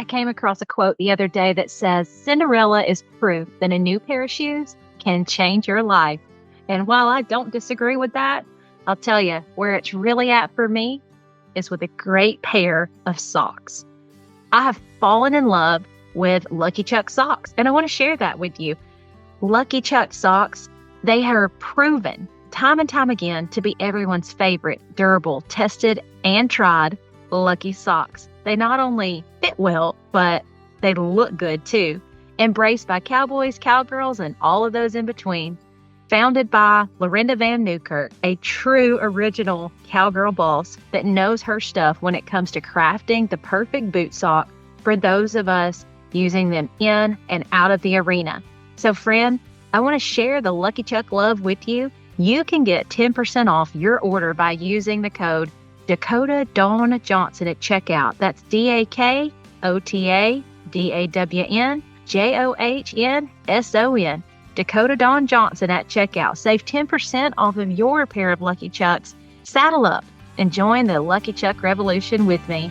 I came across a quote the other day that says, Cinderella is proof that a new pair of shoes can change your life. And while I don't disagree with that, I'll tell you where it's really at for me is with a great pair of socks. I have fallen in love with Lucky Chuck socks, and I want to share that with you. Lucky Chuck socks, they are proven time and time again to be everyone's favorite, durable, tested, and tried Lucky socks. They not only fit well, but they look good too. Embraced by cowboys, cowgirls, and all of those in between. Founded by Lorinda Van Newkirk, a true original cowgirl boss that knows her stuff when it comes to crafting the perfect boot sock for those of us using them in and out of the arena. So friend, I want to share the Lucky Chuck love with you. You can get 10% off your order by using the code Dakota Dawn Johnson at checkout. That's DAKOTADAWNJOHNSON. Dakota Dawn Johnson at checkout. Save 10% off of your pair of Lucky Chucks. Saddle up and join the Lucky Chuck revolution with me.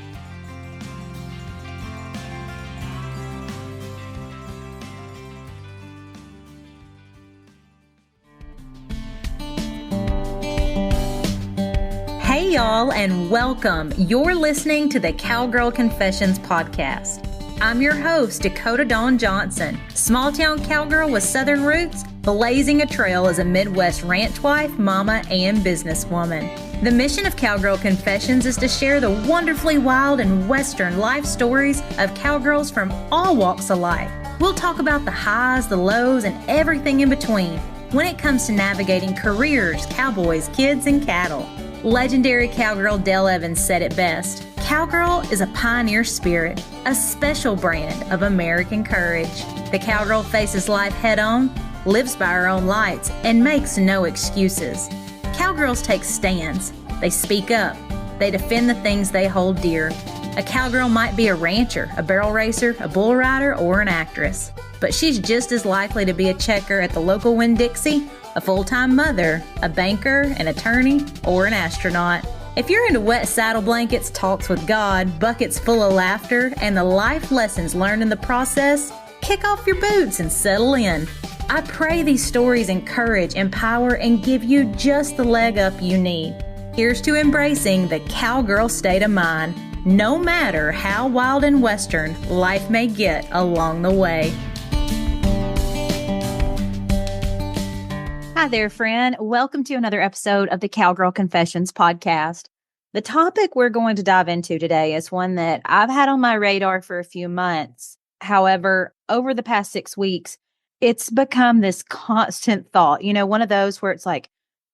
Hey y'all, and welcome. You're listening to the Cowgirl Confessions podcast. I'm your host, Dakota Dawn Johnson, small town cowgirl with southern roots, blazing a trail as a Midwest ranch wife, mama, and businesswoman. The mission of Cowgirl Confessions is to share the wonderfully wild and western life stories of cowgirls from all walks of life. We'll talk about the highs, the lows, and everything in between when it comes to navigating careers, cowboys, kids, and cattle. Legendary cowgirl Dale Evans said it best. Cowgirl is a pioneer spirit, a special brand of American courage. The cowgirl faces life head on, lives by her own lights, and makes no excuses. Cowgirls take stands. They speak up. They defend the things they hold dear. A cowgirl might be a rancher, a barrel racer, a bull rider, or an actress, but she's just as likely to be a checker at the local Winn-Dixie, a full-time mother, a banker, an attorney, or an astronaut. If you're into wet saddle blankets, talks with God, buckets full of laughter, and the life lessons learned in the process, kick off your boots and settle in. I pray these stories encourage, empower, and give you just the leg up you need. Here's to embracing the cowgirl state of mind, no matter how wild and western life may get along the way. Hi there, friend. Welcome to another episode of the Cowgirl Confessions podcast. The topic we're going to dive into today is one that I've had on my radar for a few months. However, over the past 6 weeks, it's become this constant thought. You know, one of those where it's like,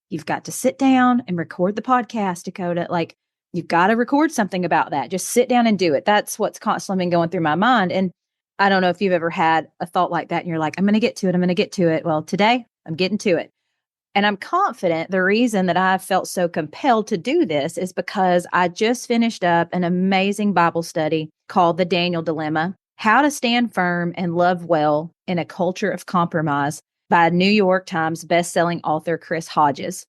you've got to sit down and record the podcast, Dakota. Like, you've got to record something about that. Just sit down and do it. That's what's constantly been going through my mind. And I don't know if you've ever had a thought like that and you're like, I'm going to get to it. I'm going to get to it. Well, today I'm getting to it. And I'm confident the reason that I felt so compelled to do this is because I just finished up an amazing Bible study called The Daniel Dilemma, How to Stand Firm and Love Well in a Culture of Compromise by New York Times bestselling author Chris Hodges.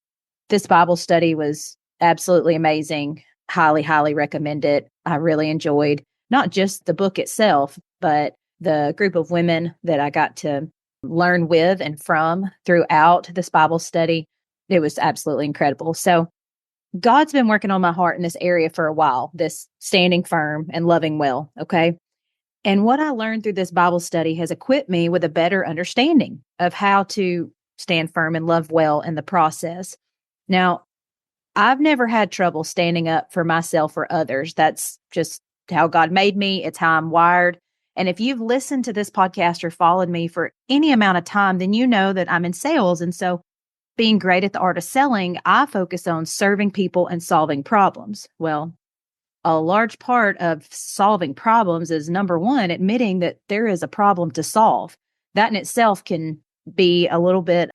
This Bible study was absolutely amazing. Highly, highly recommend it. I really enjoyed not just the book itself, but the group of women that I got to learn with and from throughout this Bible study. It was absolutely incredible. So God's been working on my heart in this area for a while, this standing firm and loving well. Okay. And what I learned through this Bible study has equipped me with a better understanding of how to stand firm and love well in the process. Now, I've never had trouble standing up for myself or others. That's just how God made me. It's how I'm wired. And if you've listened to this podcast or followed me for any amount of time, then you know that I'm in sales. And so being great at the art of selling, I focus on serving people and solving problems. Well, a large part of solving problems is, number one, admitting that there is a problem to solve. That in itself can be a little bit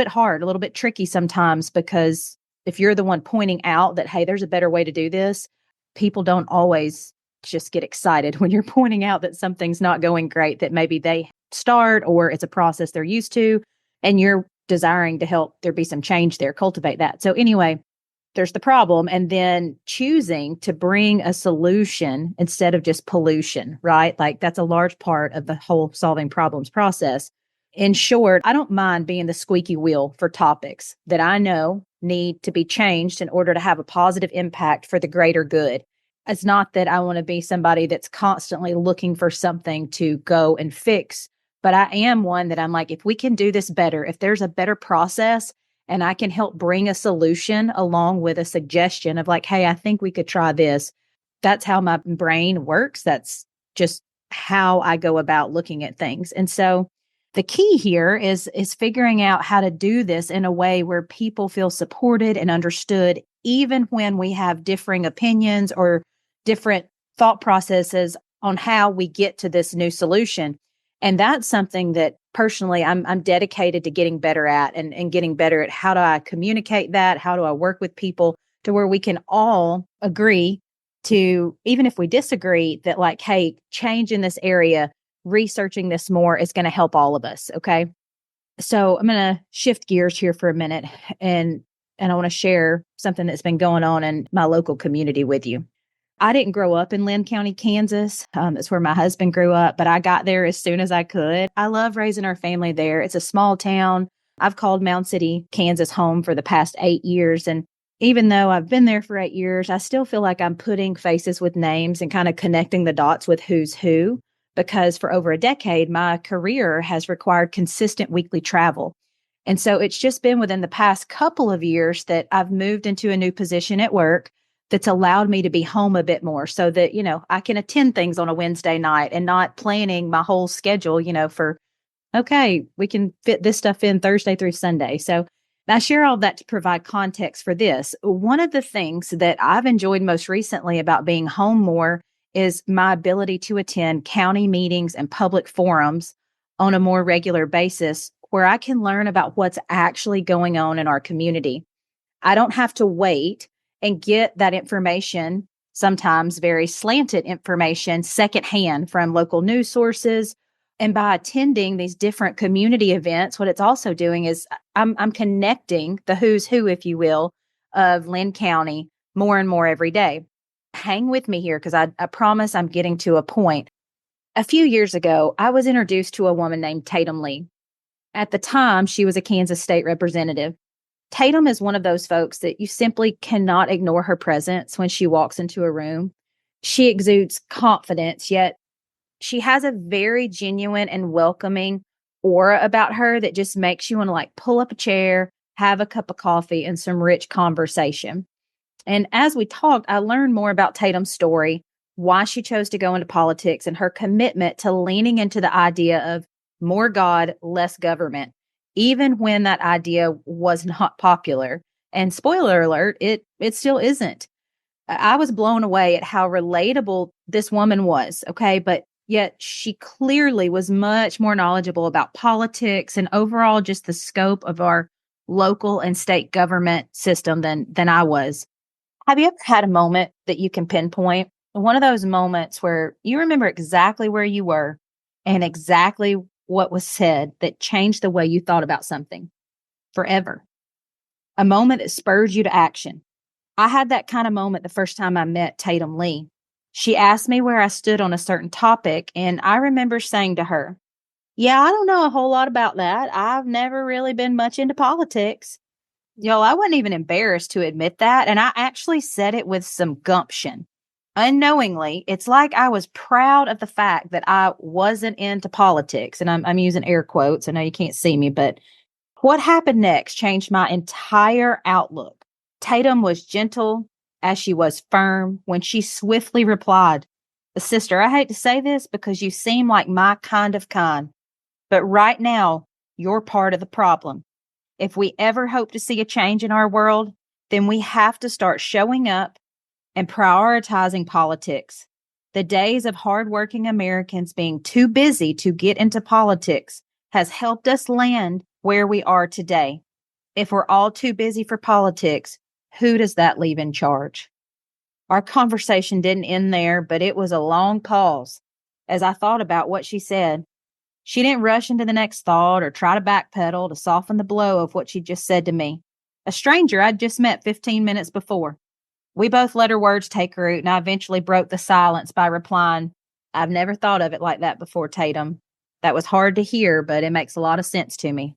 hard, a little bit tricky sometimes, because if you're the one pointing out that, hey, there's a better way to do this, people don't always just get excited when you're pointing out that something's not going great, that maybe they start or it's a process they're used to, and you're desiring to help there be some change there, cultivate that. So anyway, there's the problem, and then choosing to bring a solution instead of just pollution, right? Like that's a large part of the whole solving problems process. In short, I don't mind being the squeaky wheel for topics that I know need to be changed in order to have a positive impact for the greater good. It's not that I want to be somebody that's constantly looking for something to go and fix, but I am one that I'm like, if we can do this better, if there's a better process and I can help bring a solution along with a suggestion of like, hey, I think we could try this. That's how my brain works. That's just how I go about looking at things. And so the key here is figuring out how to do this in a way where people feel supported and understood, even when we have differing opinions or different thought processes on how we get to this new solution. And that's something that personally I'm dedicated to getting better at and getting better at how do I communicate that? How do I work with people to where we can all agree to, even if we disagree, that like, hey, change in this area, researching this more is going to help all of us. Okay. So I'm going to shift gears here for a minute and I want to share something that's been going on in my local community with you. I didn't grow up in Linn County, Kansas. That's where my husband grew up, but I got there as soon as I could. I love raising our family there. It's a small town. I've called Mound City, Kansas home for the past 8 years. And even though I've been there for 8 years, I still feel like I'm putting faces with names and kind of connecting the dots with who's who. Because for over a decade, my career has required consistent weekly travel. And so it's just been within the past couple of years that I've moved into a new position at work that's allowed me to be home a bit more so that, I can attend things on a Wednesday night and not planning my whole schedule, for, okay, we can fit this stuff in Thursday through Sunday. So I share all that to provide context for this. One of the things that I've enjoyed most recently about being home more is my ability to attend county meetings and public forums on a more regular basis where I can learn about what's actually going on in our community. I don't have to wait and get that information, sometimes very slanted information, secondhand from local news sources. And by attending these different community events, what it's also doing is I'm connecting the who's who, if you will, of Linn County more and more every day. Hang with me here because I promise I'm getting to a point. A few years ago, I was introduced to a woman named Tatum Lee. At the time, she was a Kansas state representative. Tatum is one of those folks that you simply cannot ignore her presence when she walks into a room. She exudes confidence, yet she has a very genuine and welcoming aura about her that just makes you want to like pull up a chair, have a cup of coffee, and some rich conversation. And as we talked, I learned more about Tatum's story, why she chose to go into politics, and her commitment to leaning into the idea of more God, less government, even when that idea was not popular. And spoiler alert, it still isn't. I was blown away at how relatable this woman was, okay? But yet she clearly was much more knowledgeable about politics and overall just the scope of our local and state government system than I was. Have you ever had a moment that you can pinpoint? One of those moments where you remember exactly where you were and exactly what was said that changed the way you thought about something forever. A moment that spurred you to action. I had that kind of moment the first time I met Tatum Lee. She asked me where I stood on a certain topic, and I remember saying to her, yeah, I don't know a whole lot about that. I've never really been much into politics. Y'all, I wasn't even embarrassed to admit that, and I actually said it with some gumption. Unknowingly, it's like I was proud of the fact that I wasn't into politics, and I'm using air quotes. I know you can't see me, but what happened next changed my entire outlook. Tatum was gentle as she was firm when she swiftly replied, Sister, I hate to say this because you seem like my kind of kind, but right now, you're part of the problem. If we ever hope to see a change in our world, then we have to start showing up and prioritizing politics. The days of hardworking Americans being too busy to get into politics has helped us land where we are today. If we're all too busy for politics, who does that leave in charge? Our conversation didn't end there, but it was a long pause as I thought about what she said. She didn't rush into the next thought or try to backpedal to soften the blow of what she just said to me. a stranger I'd just met 15 minutes before. We both let her words take root, and I eventually broke the silence by replying, "I've never thought of it like that before, Tatum." That was hard to hear, but it makes a lot of sense to me.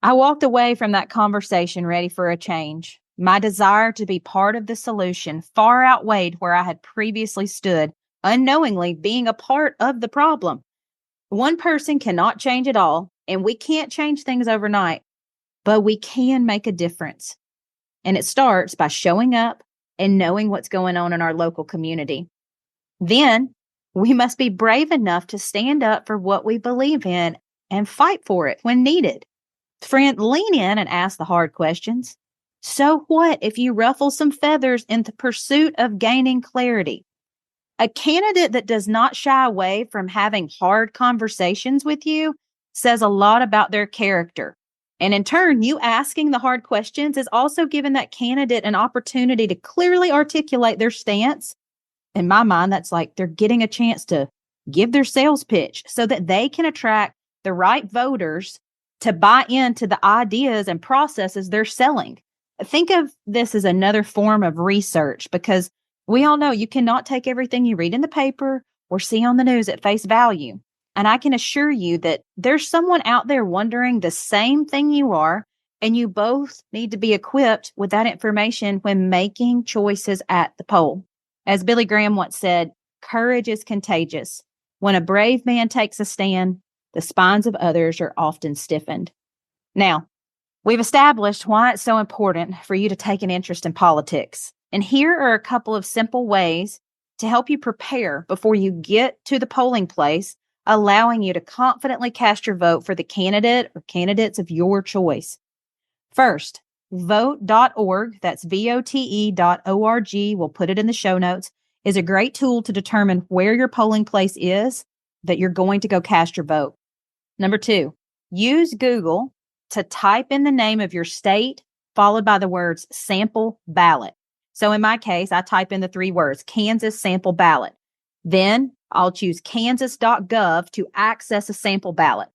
I walked away from that conversation ready for a change. My desire to be part of the solution far outweighed where I had previously stood, unknowingly being a part of the problem. One person cannot change it all, and we can't change things overnight, but we can make a difference. And it starts by showing up and knowing what's going on in our local community. Then we must be brave enough to stand up for what we believe in and fight for it when needed. Friend, lean in and ask the hard questions. So what if you ruffle some feathers in the pursuit of gaining clarity? A candidate that does not shy away from having hard conversations with you says a lot about their character. And in turn, you asking the hard questions is also giving that candidate an opportunity to clearly articulate their stance. In my mind, that's like they're getting a chance to give their sales pitch so that they can attract the right voters to buy into the ideas and processes they're selling. Think of this as another form of research, because we all know you cannot take everything you read in the paper or see on the news at face value. And I can assure you that there's someone out there wondering the same thing you are, and you both need to be equipped with that information when making choices at the poll. As Billy Graham once said, courage is contagious. When a brave man takes a stand, the spines of others are often stiffened. Now, we've established why it's so important for you to take an interest in politics. And here are a couple of simple ways to help you prepare before you get to the polling place, allowing you to confidently cast your vote for the candidate or candidates of your choice. First, vote.org, that's vote.org, we'll put it in the show notes, is a great tool to determine where your polling place is that you're going to go cast your vote. Number 2, use Google to type in the name of your state, followed by the words sample ballot. So in my case, I type in the 3 words, Kansas sample ballot. Then I'll choose kansas.gov to access a sample ballot.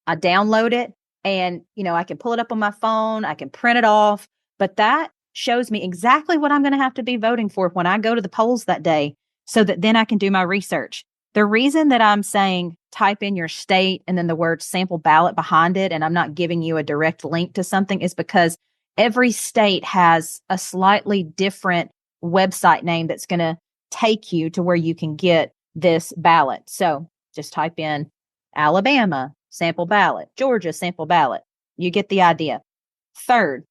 I download it and, I can pull it up on my phone. I can print it off, but that shows me exactly what I'm going to have to be voting for when I go to the polls that day, so that then I can do my research. The reason that I'm saying type in your state and then the word sample ballot behind it, and I'm not giving you a direct link to something, is because every state has a slightly different website name that's going to take you to where you can get this ballot. So just type in Alabama sample ballot, Georgia sample ballot. You get the idea. Third,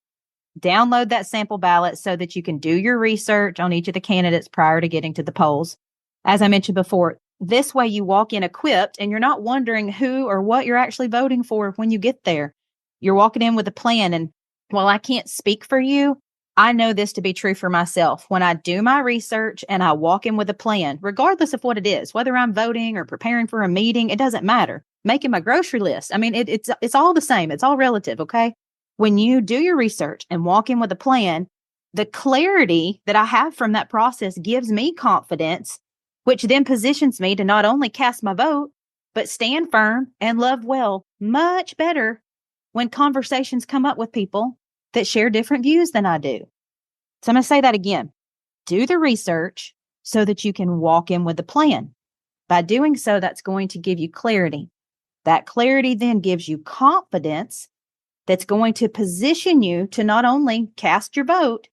download that sample ballot so that you can do your research on each of the candidates prior to getting to the polls. As I mentioned before, this way you walk in equipped and you're not wondering who or what you're actually voting for when you get there. You're walking in with a plan. And while I can't speak for you, I know this to be true for myself. When I do my research and I walk in with a plan, regardless of what it is, whether I'm voting or preparing for a meeting, it doesn't matter. Making my grocery list. I mean, it's all the same. It's all relative. Okay. When you do your research and walk in with a plan, the clarity that I have from that process gives me confidence, which then positions me to not only cast my vote, but stand firm and love well much better when conversations come up with people that share different views than I do. So I'm going to say that again. Do the research so that you can walk in with a plan. By doing so, that's going to give you clarity. That clarity then gives you confidence that's going to position you to not only cast your vote,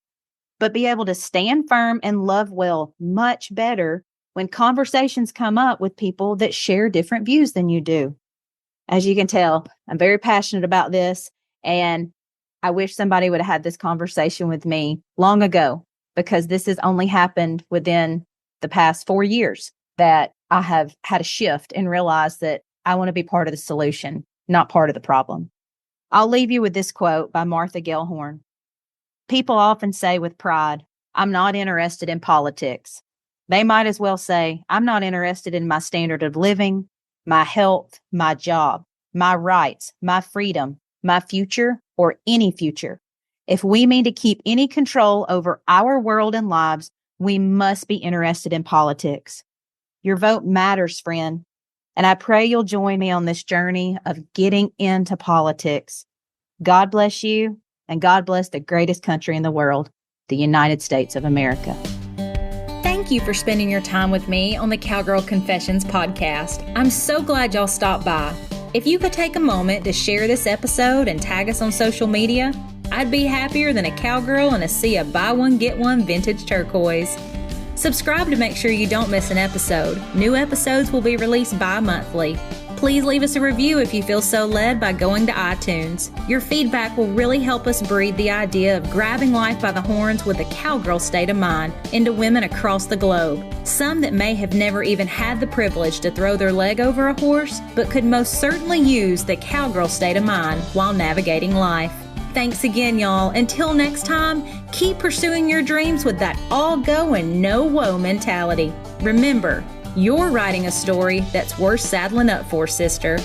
but be able to stand firm and love well much better when conversations come up with people that share different views than you do. As you can tell, I'm very passionate about this, and I wish somebody would have had this conversation with me long ago, because this has only happened within the past 4 years that I have had a shift and realized that I want to be part of the solution, not part of the problem. I'll leave you with this quote by Martha Gellhorn. People often say with pride, "I'm not interested in politics." They might as well say, "I'm not interested in my standard of living, my health, my job, my rights, my freedom, my future, or any future." If we mean to keep any control over our world and lives, we must be interested in politics. Your vote matters, friend. And I pray you'll join me on this journey of getting into politics. God bless you And God bless the greatest country in the world, the United States of America. Thank you for spending your time with me on the Cowgirl Confessions podcast. I'm so glad y'all stopped by. If you could take a moment to share this episode and tag us on social media, I'd be happier than a cowgirl in a sea of buy one, get one vintage turquoise. Subscribe to make sure you don't miss an episode. New episodes will be released bi-monthly. Please leave us a review if you feel so led by going to iTunes. Your feedback will really help us breed the idea of grabbing life by the horns with a cowgirl state of mind into women across the globe. Some that may have never even had the privilege to throw their leg over a horse, but could most certainly use the cowgirl state of mind while navigating life. Thanks again, y'all. Until next time, keep pursuing your dreams with that all go and no woe mentality. Remember, you're writing a story that's worth saddling up for, sister.